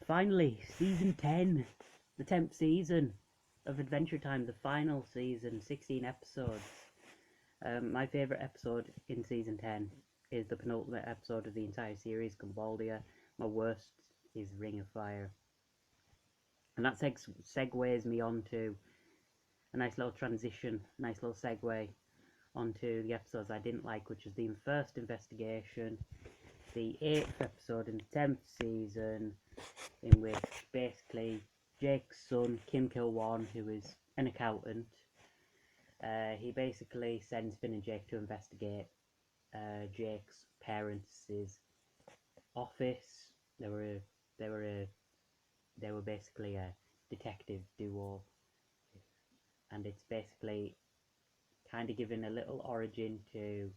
Finally, season 10, the 10th season of Adventure Time, the final season, 16 episodes. My favourite episode in season 10 is the penultimate episode of the entire series, Gumbaldia. My worst is Ring of Fire. And that segues me onto a nice little transition, nice little segue onto the episodes I didn't like, which is the first investigation, the 8th episode in the 10th season, in which basically Jake's son, Kim Kil-won, who is an accountant, he basically sends Finn and Jake to investigate Jake's parents' office. They were basically a detective duo, and it's basically kind of giving a little origin to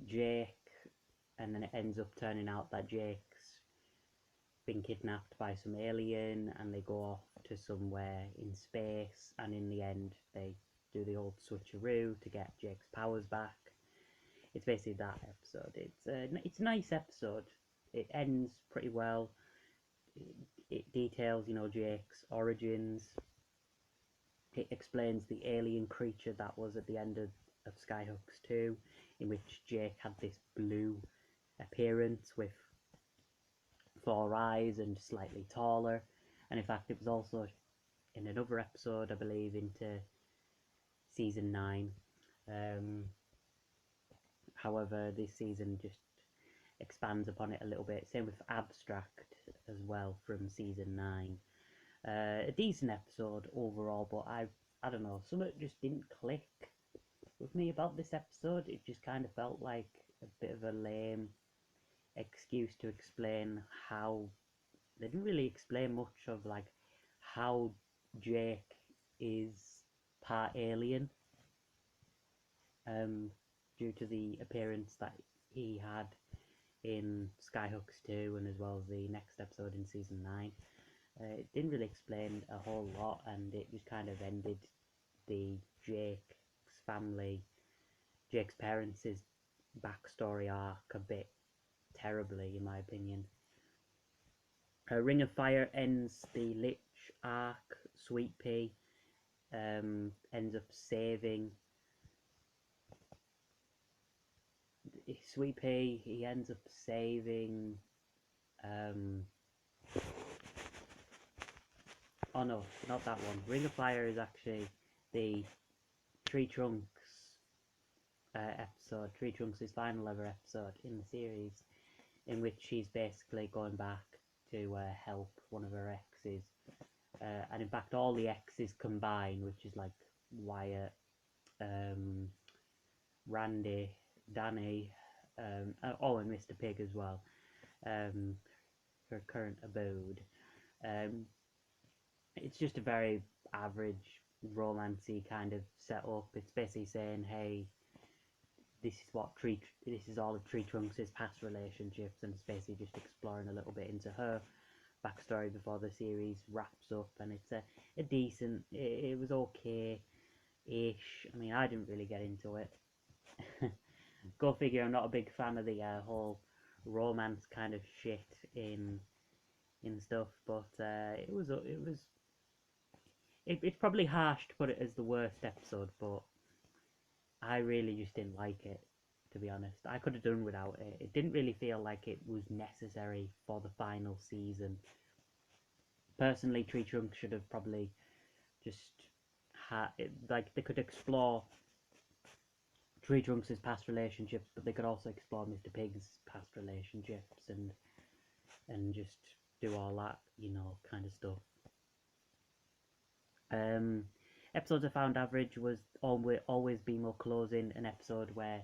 Jake, and then it ends up turning out that Jake's been kidnapped by some alien, and they go off to somewhere in space, and in the end they do the old switcheroo to get Jake's powers back. It's basically that episode. It's a nice episode. It ends pretty well. It details, Jake's origins. It explains the alien creature that was at the end of Skyhooks 2, in which Jake had this blue appearance with 4 eyes and slightly taller. And in fact, it was also in another episode, I believe, into season 9. However, this season just expands upon it a little bit. Same with Abstract as well from season 9. A decent episode overall, but I don't know, something just didn't click with me about this episode. It just kind of felt like a bit of a lame excuse to explain how they didn't really explain much of like how Jake is part alien, due to the appearance that he had in Skyhooks 2 and as well as the next episode in season 9. It didn't really explain a whole lot, and it just kind of ended the Jake's parents' backstory arc a bit terribly, in my opinion. Ring of Fire ends the Lich arc. Sweet Pea ends up saving Sweet Pea. He ends up saving. Oh no, not that one. Ring of Fire is actually the Tree Trunks episode. Tree Trunks' final ever episode in the series, in which she's basically going back to help one of her exes. And in fact, all the exes combined, which is like Wyatt, Randy, Danny, and Mr. Pig as well, her current abode. It's just a very average romancy kind of setup. It's basically saying, hey, this is all of Tree Trunks' past relationships, and it's basically just exploring a little bit into her backstory before the series wraps up. And it's a decent, it was okay-ish. I mean, I didn't really get into it. Go figure, I'm not a big fan of the whole romance kind of shit in stuff, but it's probably harsh to put it as the worst episode, but I really just didn't like it, to be honest. I could have done without it. It didn't really feel like it was necessary for the final season. Personally, Tree Trunks should have probably just they could explore Tree Trunks' past relationships, but they could also explore Mr. Pig's past relationships and just do all that, kind of stuff. Episodes I found average was always BMO closing, an episode where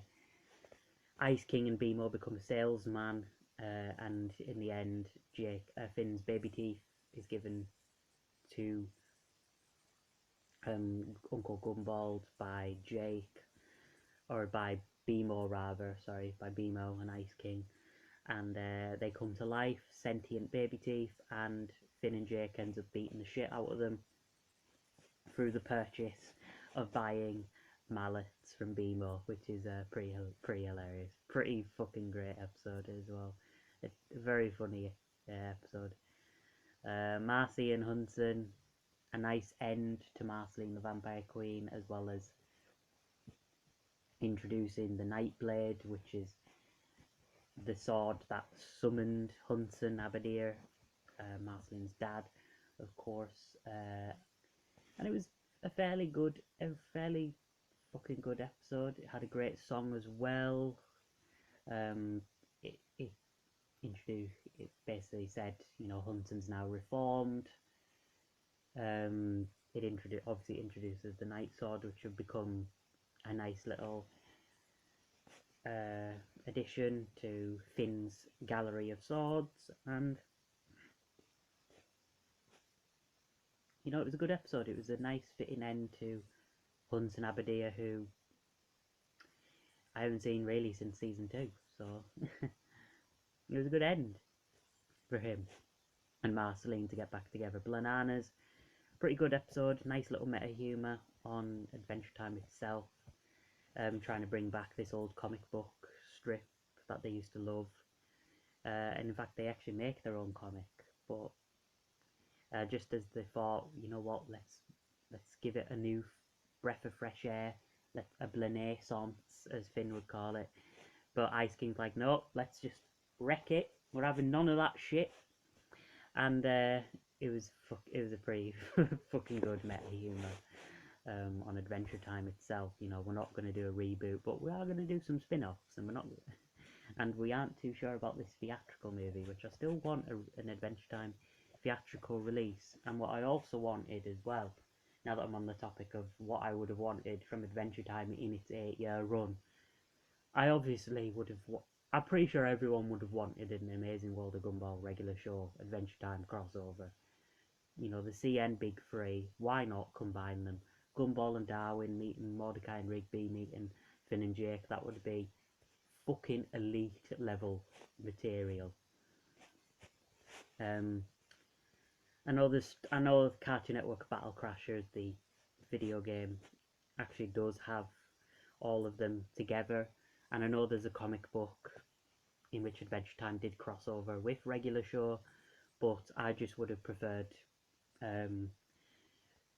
Ice King and BMO become a salesman, and in the end, Finn's baby teeth is given to Uncle Gumbald by BMO and Ice King, and they come to life, sentient baby teeth, and Finn and Jake ends up beating the shit out of them through the purchase of buying mallets from BMO, which is pretty hilarious. Pretty fucking great episode as well. A very funny episode. Marcy and Hudson, a nice end to Marceline the Vampire Queen, as well as introducing the Nightblade, which is the sword that summoned Hudson Abadir, Marceline's dad, of course. And it was a fairly fucking good episode. It had a great song as well. It introduced, it basically said, you know, Hudson's now reformed. It obviously introduces the Night Sword, which would become a nice little addition to Finn's gallery of swords, and you know, it was a good episode. It was a nice fitting end to Hudson Abadir, who I haven't seen really since season 2, so it was a good end for him and Marceline to get back together. Bananas, pretty good episode, nice little meta humour on Adventure Time itself, trying to bring back this old comic book strip that they used to love, and in fact they actually make their own comic, but just as they thought, you know what, let's give it a new breath of fresh air, a Blanaissance, as Finn would call it. But Ice King's like, no, let's just wreck it. We're having none of that shit. And it was a pretty fucking good meta humour on Adventure Time itself. You know, we're not going to do a reboot, but we are going to do some spin-offs, and we aren't too sure about this theatrical movie, which I still want an Adventure Time theatrical release. And what I also wanted as well, now that I'm on the topic of what I would have wanted from Adventure Time in its 8-year run, I obviously would have. I'm pretty sure everyone would have wanted an Amazing World of Gumball regular show Adventure Time crossover. You know, the CN Big Three. Why not combine them? Gumball and Darwin meeting Mordecai and Rigby meeting Finn and Jake. That would be fucking elite level material. I know Cartoon Network Battle Crashers, the video game, actually does have all of them together, and I know there's a comic book in which Adventure Time did cross over with regular show, but I just would have preferred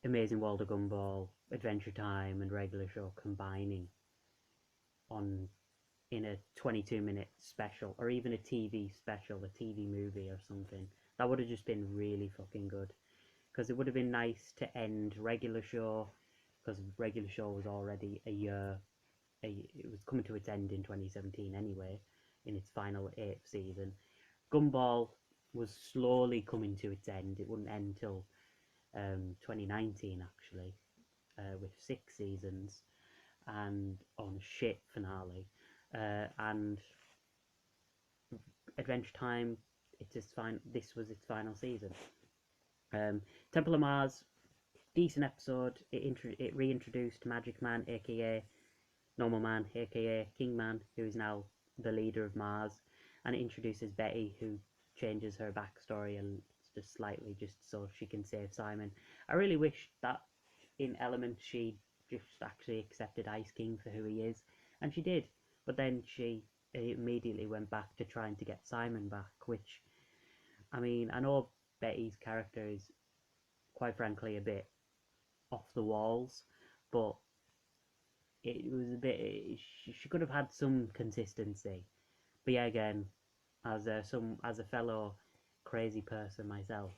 Amazing World of Gumball, Adventure Time, and regular show combining in a 22-minute special, or even a TV special, a TV movie or something. That would have just been really fucking good, because it would have been nice to end regular show, because regular show was already it was coming to its end in 2017 anyway, in its final 8th season. Gumball was slowly coming to its end. It wouldn't end till 2019 actually, with 6 seasons and on shit finale. And Adventure Time, this was its final season. Temple of Mars, decent episode. It reintroduced Magic Man, aka Normal Man, aka King Man, who is now the leader of Mars, and it introduces Betty, who changes her backstory and just slightly, just so she can save Simon. I really wish that in Element she just actually accepted Ice King for who he is, and she did, but then she immediately went back to trying to get Simon back, which, I mean, I know Betty's character is quite frankly a bit off the walls, but it was a bit, she could have had some consistency. But yeah, again, as a fellow crazy person myself,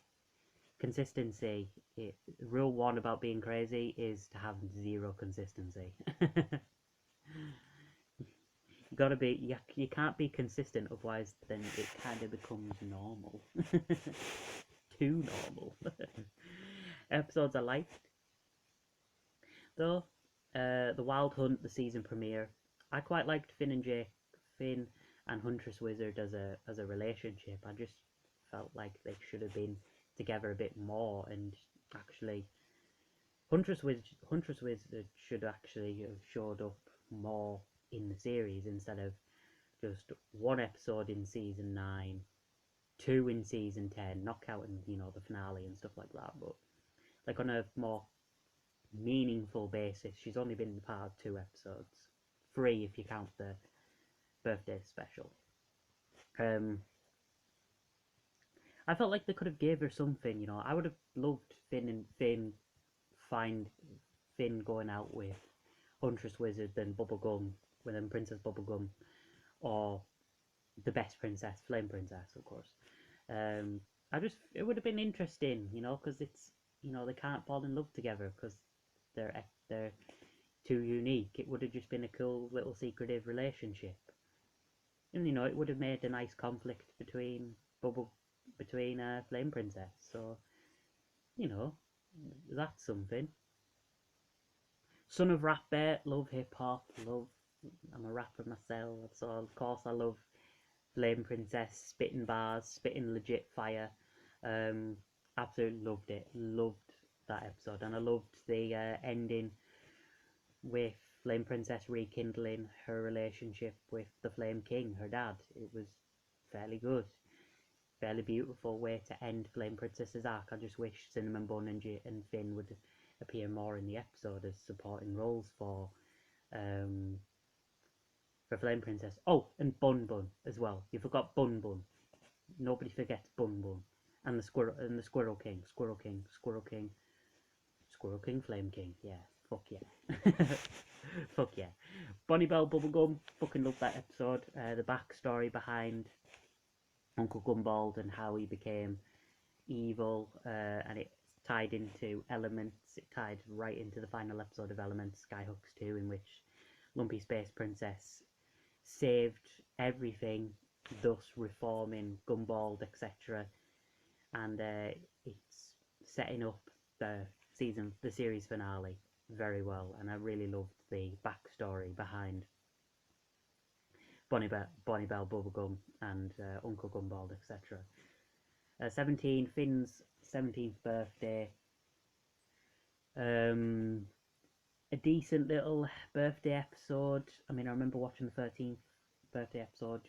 consistency, rule 1 about being crazy is to have 0 consistency. You gotta be, you can't be consistent, otherwise then it kind of becomes normal. Too normal. Episodes I liked, though, The Wild Hunt, the season premiere. I quite liked Finn and Huntress Wizard as a relationship. I just felt like they should have been together a bit more, and actually Huntress Wizard should actually have showed up more in the series instead of just 1 episode in season 9, 2 in season 10, not counting, you know, the finale and stuff like that, but like on a more meaningful basis. She's only been part of 2 episodes, 3 if you count the birthday special. I felt like they could have gave her something, you know. I would have loved find Finn going out with Huntress Wizard, then Bubblegum, then Princess Bubblegum, or the best princess, Flame Princess, of course. It would have been interesting, you know, because it's, you know, they can't fall in love together because they're too unique. It would have just been a cool little secretive relationship, and you know, it would have made a nice conflict between Flame Princess. So, you know, that's something. Son of Rap Bear, love hip hop, love. I'm a rapper myself, so of course I love Flame Princess, spitting bars, spitting legit fire. Absolutely loved it. Loved that episode, and I loved the ending with Flame Princess rekindling her relationship with the Flame King, her dad. It was fairly good, fairly beautiful way to end Flame Princess's arc. I just wish Cinnamon Bun and Finn would appear more in the episode as supporting roles for Flame Princess. Oh, and Bun Bun as well. You forgot Bun Bun. Nobody forgets Bun Bun. And the Squirrel King, Squirrel King, Flame King. Yeah, fuck yeah. Fuck yeah. Bonnie Bell Bubblegum, fucking love that episode. The backstory behind Uncle Gumbald and how he became evil, and it tied into Elements. It tied right into the final episode of Elements, Skyhooks 2, in which Lumpy Space Princess saved everything, thus reforming Gumbald, etc. And it's setting up the series finale very well, and I really loved the backstory behind Bonnie Bell Bubblegum and Uncle Gumbald, etc. 17, Finn's 17th birthday. A decent little birthday episode. I mean, I remember watching the 13th birthday episode.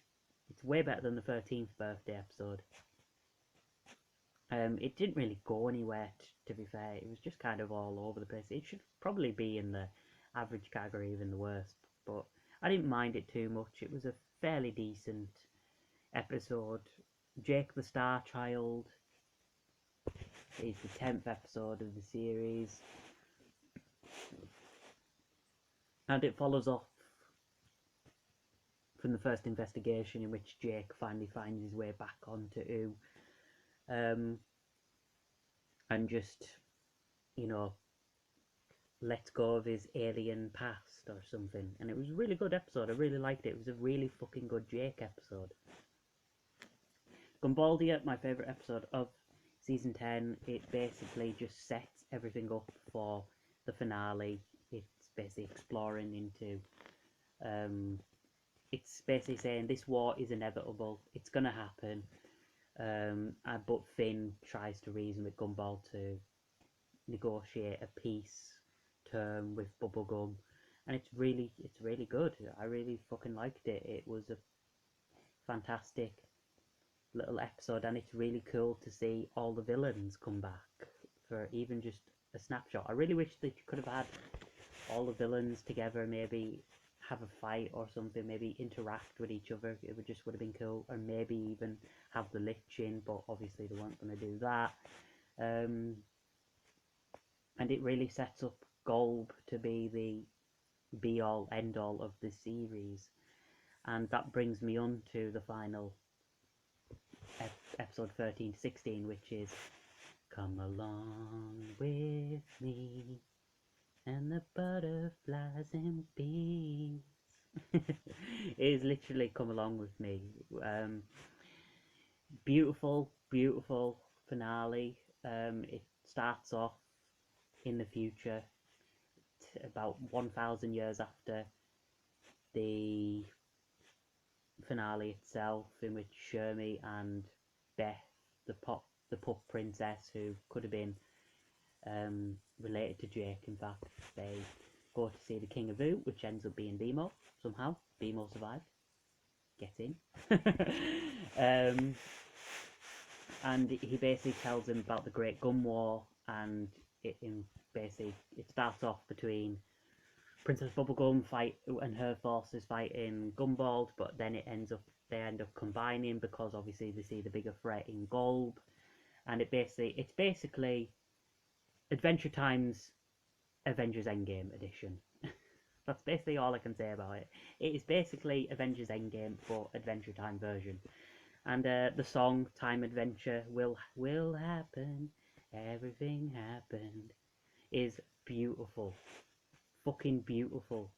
It's way better than the 13th birthday episode. It didn't really go anywhere, to be fair. It was just kind of all over the place. It should probably be in the average category, even the worst. But I didn't mind it too much. It was a fairly decent episode. Jake the Star Child is the 10th episode of the series. And it follows off from the first investigation, in which Jake finally finds his way back onto Ooh. And just, you know, lets go of his alien past or something. And it was a really good episode. I really liked it. It was a really fucking good Jake episode. Gumbaldia, my favourite episode of season 10. It basically just sets everything up for the finale. It's basically exploring into... it's basically saying this war is inevitable. It's going to happen. But Finn tries to reason with Gumball to negotiate a peace term with Bubblegum, and it's really good. I really fucking liked it. It was a fantastic little episode, and it's really cool to see all the villains come back for even just a snapshot. I really wish that you could have had all the villains together, maybe have a fight or something, maybe interact with each other. It would have been cool, or maybe even have the Lich in, but obviously they weren't going to do that. And it really sets up Golb to be the be-all, end-all of the series, and that brings me on to the final episode 13 to 16, which is Come Along With Me and the Butterflies and Bees. It is literally Come Along With Me. Beautiful finale. It starts off in the future, about 1,000 years after the finale itself, in which Shermie and Beth, the pup princess, who could have been related to Jake, in fact, they go to see the King of Oot, which ends up being Beemo somehow. Beemo survived. Get in. And he basically tells him about the Great Gun War, and it starts off between Princess Bubblegum and her forces fighting Gumbald, but then it ends up they end up combining because obviously they see the bigger threat in Golb, and it's basically Adventure Time's Avengers Endgame edition. That's basically all I can say about it. It is basically Avengers Endgame for Adventure Time version. And the song "Time Adventure Will Happen, Everything Happened" is beautiful, fucking beautiful.